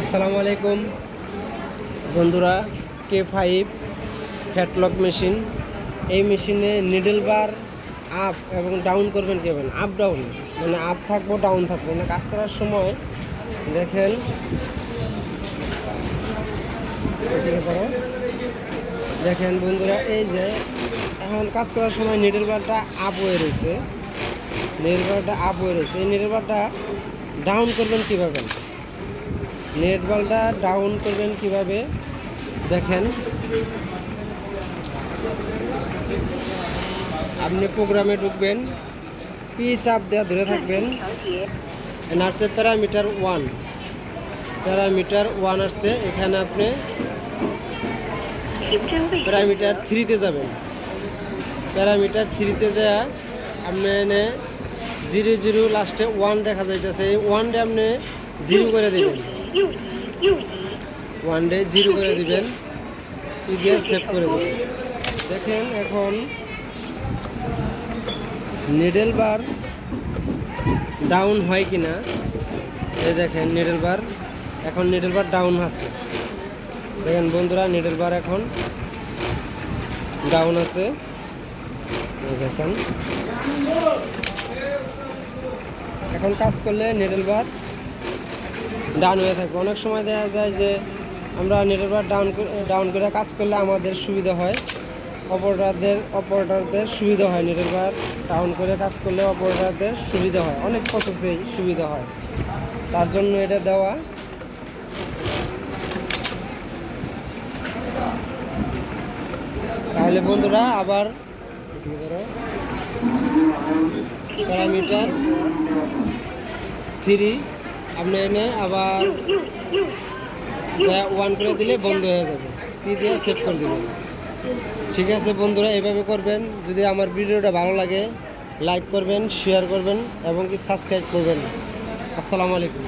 আসসালামু আলাইকুম বন্ধুরা। K5 ফ্যাটলক machine. এই মেশিনে নিডল বার আপ এবং ডাউন করবেন কেবেন, আপ ডাউন মানে আপ থাকবো ডাউন থাকবো মানে কাজ করার সময় দেখেন দেখেন বন্ধুরা, এই যে এখন কাজ করার সময় নিডল বারটা আপ হয়ে রয়েছে, নিডল বারটা আপ হয়ে রয়েছে। এই নিডল বারটা ডাউন করবেন কীভাবে, নেট বলটা ডাউন করবেন কিভাবে দেখেন। আপনি প্রোগ্রামে ঢুকবেন, পি চাপ দেওয়া ধরে থাকবেন, আসছে প্যারামিটার ওয়ান আসছে। এখানে আপনি প্যারামিটার 3-তে যাবেন। প্যারামিটার 3-তে যাওয়া আপনি এনে 0 লাস্টে 1 দেখা যাইতেছে, এই 1-টে আপনি 0 করে দেবেন, 1-ডে 0 করে দিবেন, দিয়ে সেভ করে দেবেন। দেখেন এখন নিডল বার ডাউন হয় কিনা, এই দেখেন নিডল বার এখন নিডল বার ডাউন আছে। দেখেন বন্ধুরা, নিডল বার এখন ডাউন আছে, দেখেন এখন কাজ করলে নিডল বার ডাউন হয়ে থাকবে। অনেক সময় দেখা যায় যে আমরা নিডল বার ডাউন করে কাজ করলে আমাদের সুবিধা হয়, অপারেটরদের সুবিধা হয়। নিডল বার ডাউন করে কাজ করলে অপারেটরদের সুবিধা হয়, অনেক প্রসেসেই সুবিধা হয়, তার জন্য এটা দেওয়া। তাহলে বন্ধুরা আবার প্যারামিটার 3 আপনি এনে আবার 1 করে দিলে বন্ধ হয়ে যাবে, পি দিয়ে সেভ করে দেবেন। ঠিক আছে বন্ধুরা, এভাবে করবেন। যদি আমার ভিডিওটা ভালো লাগে লাইক করবেন, শেয়ার করবেন এবং কি সাবস্ক্রাইব করবেন। আসসালামু আলাইকুম।